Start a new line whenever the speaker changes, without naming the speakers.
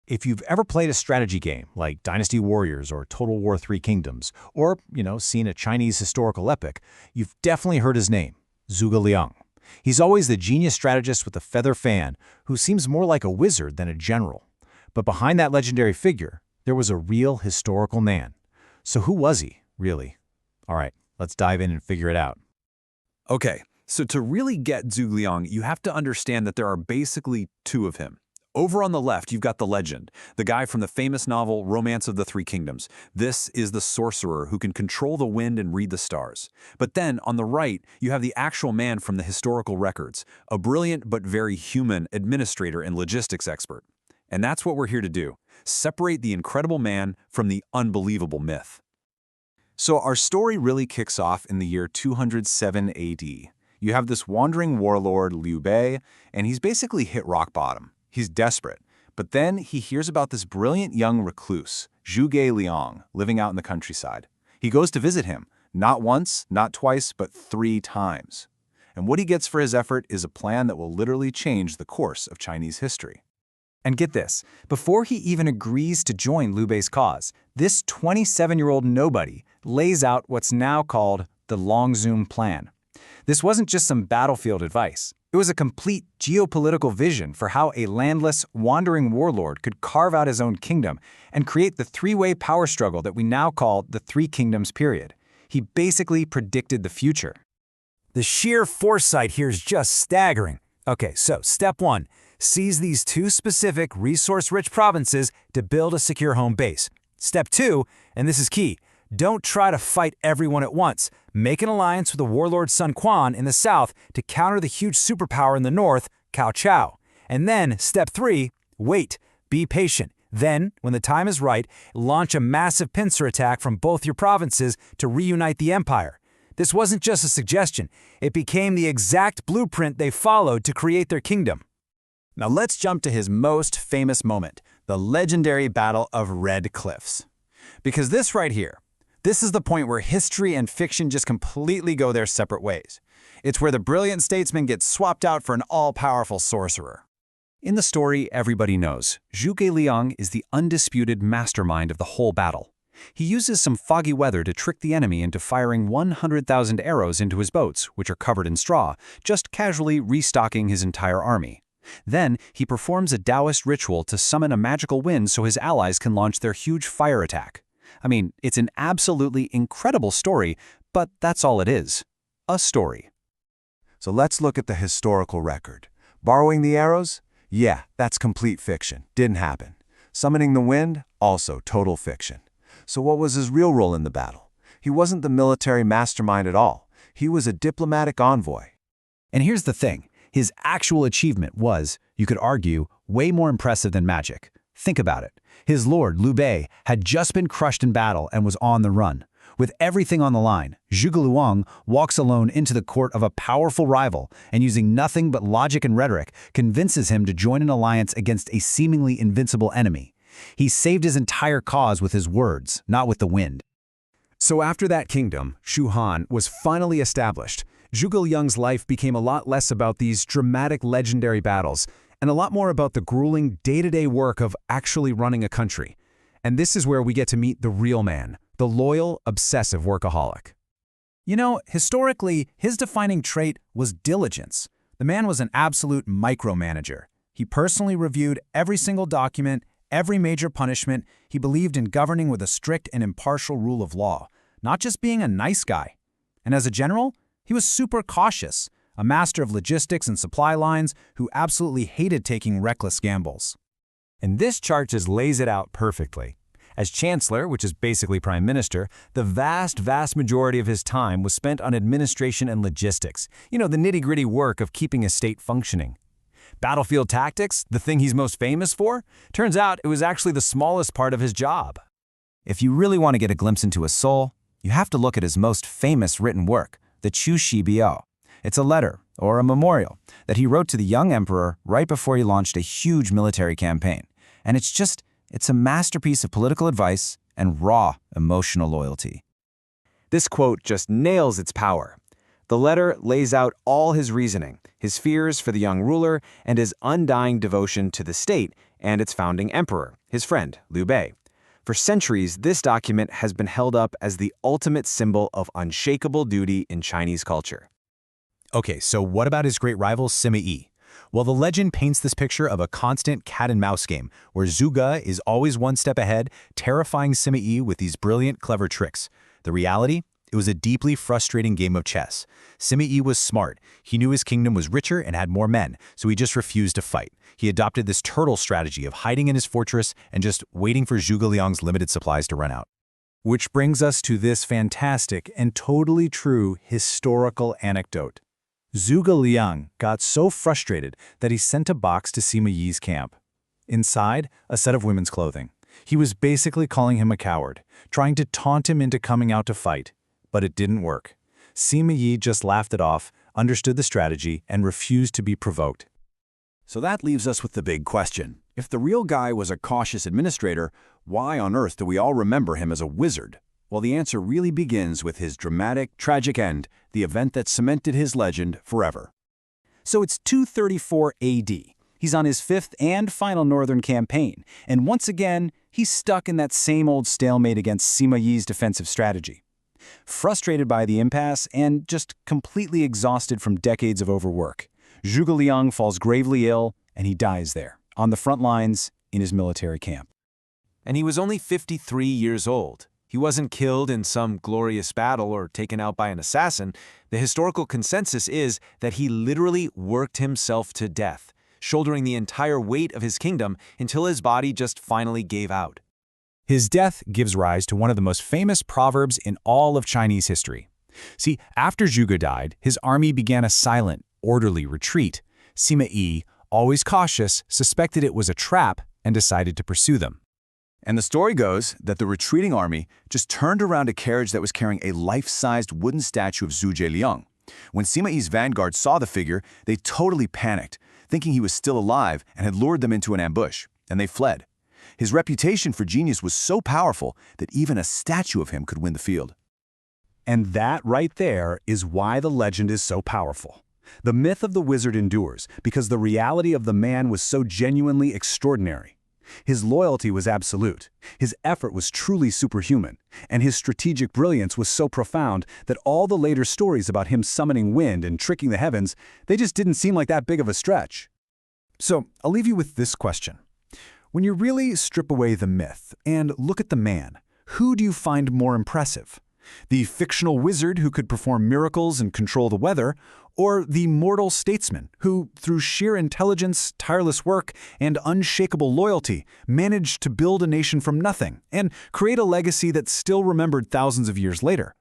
If you've ever played a strategy game like Dynasty Warriors or Total War Three Kingdoms, or, seen a Chinese historical epic, you've definitely heard his name, Zhuge Liang. He's always the genius strategist with a feather fan who seems more like a wizard than a general. But behind that legendary figure, there was a real historical man. So who was he, really? All right, let's dive in and figure it out.
Okay, so to really get Zhuge Liang, you have to understand that there are basically two of him. Over on the left, you've got the legend, the guy from the famous novel Romance of the Three Kingdoms. This is the sorcerer who can control the wind and read the stars. But then, on the right, you have the actual man from the historical records, a brilliant but very human administrator and logistics expert. And that's what we're here to do, separate the incredible man from the unbelievable myth. So our story really kicks off in the year 207 AD. You have this wandering warlord, Liu Bei, and he's basically hit rock bottom. He's desperate, but then he hears about this brilliant young recluse, Zhuge Liang, living out in the countryside. He goes to visit him, not once, not twice, but 3 times. And what he gets for his effort is a plan that will literally change the course of Chinese history.
And get this, before he even agrees to join Liu Bei's cause, this 27-year-old nobody lays out what's now called the Longzhong Plan. This wasn't just some battlefield advice. It was a complete geopolitical vision for how a landless, wandering warlord could carve out his own kingdom and create the three-way power struggle that we now call the Three Kingdoms period. He basically predicted the future.
The sheer foresight here is just staggering. Okay, so step 1, seize these 2 specific resource-rich provinces to build a secure home base. Step 2, and this is key, don't try to fight everyone at once. Make an alliance with the warlord Sun Quan in the south to counter the huge superpower in the north, Cao Cao. And then, step 3, wait, be patient. Then, when the time is right, launch a massive pincer attack from both your provinces to reunite the empire. This wasn't just a suggestion. It became the exact blueprint they followed to create their kingdom.
Now let's jump to his most famous moment, the legendary Battle of Red Cliffs. Because this right here, this is the point where history and fiction just completely go their separate ways. It's where the brilliant statesman gets swapped out for an all-powerful sorcerer. In the story everybody knows, Zhuge Liang is the undisputed mastermind of the whole battle. He uses some foggy weather to trick the enemy into firing 100,000 arrows into his boats, which are covered in straw, just casually restocking his entire army. Then, he performs a Taoist ritual to summon a magical wind so his allies can launch their huge fire attack. I mean, it's an absolutely incredible story, but that's all it is. A story.
So let's look at the historical record. Borrowing the arrows? Yeah, that's complete fiction. Didn't happen. Summoning the wind? Also total fiction. So what was his real role in the battle? He wasn't the military mastermind at all. He was a diplomatic envoy.
And here's the thing. His actual achievement was, you could argue, way more impressive than magic. Think about it. His lord, Liu Bei, had just been crushed in battle and was on the run. With everything on the line, Zhuge Liang walks alone into the court of a powerful rival and, using nothing but logic and rhetoric, convinces him to join an alliance against a seemingly invincible enemy. He saved his entire cause with his words, not with the wind.
So after that kingdom, Shu Han, was finally established, Zhuge Liang's life became a lot less about these dramatic legendary battles and a lot more about the grueling day-to-day work of actually running a country. And this is where we get to meet the real man, the loyal, obsessive workaholic.
You know, historically, his defining trait was diligence. The man was an absolute micromanager. He personally reviewed every single document, every major punishment. He believed in governing with a strict and impartial rule of law, not just being a nice guy. And as a general, he was super cautious, a master of logistics and supply lines who absolutely hated taking reckless gambles.
And this chart just lays it out perfectly. As chancellor, which is basically prime minister, the vast majority of his time was spent on administration and logistics. The nitty-gritty work of keeping a state functioning. Battlefield tactics, the thing he's most famous for, turns out it was actually the smallest part of his job.
If you really want to get a glimpse into his soul, you have to look at his most famous written work, the Chu Biao. It's a letter, or a memorial, that he wrote to the young emperor right before he launched a huge military campaign. And it's a masterpiece of political advice and raw emotional loyalty.
This quote just nails its power. The letter lays out all his reasoning, his fears for the young ruler, and his undying devotion to the state
and its founding emperor, his friend, Liu Bei. For centuries, this document has been held up as the ultimate symbol of unshakable duty in Chinese culture.
Okay, so what about his great rival Sima Yi? Well, the legend paints this picture of a constant cat-and-mouse game, where Zhuge is always one step ahead, terrifying Sima Yi with these brilliant, clever tricks. The reality? It was a deeply frustrating game of chess. Sima Yi was smart. He knew his kingdom was richer and had more men, so he just refused to fight. He adopted this turtle strategy of hiding in his fortress and just waiting for Zhuge Liang's limited supplies to run out. Which brings us to this fantastic and totally true historical anecdote. Zhuge Liang got so frustrated that he sent a box to Sima Yi's camp. Inside, a set of women's clothing. He was basically calling him a coward, trying to taunt him into coming out to fight. But it didn't work. Sima Yi just laughed it off, understood the strategy, and refused to be provoked.
So that leaves us with the big question. If the real guy was a cautious administrator, why on earth do we all remember him as a wizard? Well, the answer really begins with his dramatic, tragic end, the event that cemented his legend forever.
So it's 234 AD. He's on his fifth and final northern campaign, and once again, he's stuck in that same old stalemate against Sima Yi's defensive strategy. Frustrated by the impasse and just completely exhausted from decades of overwork, Zhuge Liang falls gravely ill, and he dies there, on the front lines, in his military camp.
And he was only 53 years old. He wasn't killed in some glorious battle or taken out by an assassin. The historical consensus is that he literally worked himself to death, shouldering the entire weight of his kingdom until his body just finally gave out.
His death gives rise to one of the most famous proverbs in all of Chinese history. See, after Zhuge died, his army began a silent, orderly retreat. Sima Yi, always cautious, suspected it was a trap and decided to pursue them.
And the story goes that the retreating army just turned around a carriage that was carrying a life-sized wooden statue of Zhuge Liang. When Sima Yi's vanguard saw the figure, they totally panicked, thinking he was still alive and had lured them into an ambush, and they fled. His reputation for genius was so powerful that even a statue of him could win the field.
And that right there is why the legend is so powerful. The myth of the wizard endures because the reality of the man was so genuinely extraordinary. His loyalty was absolute, his effort was truly superhuman, and his strategic brilliance was so profound that all the later stories about him summoning wind and tricking the heavens, they just didn't seem like that big of a stretch. So I'll leave you with this question. When you really strip away the myth and look at the man, who do you find more impressive? The fictional wizard who could perform miracles and control the weather, or the mortal statesman who, through sheer intelligence, tireless work, and unshakable loyalty, managed to build a nation from nothing and create a legacy that's still remembered thousands of years later?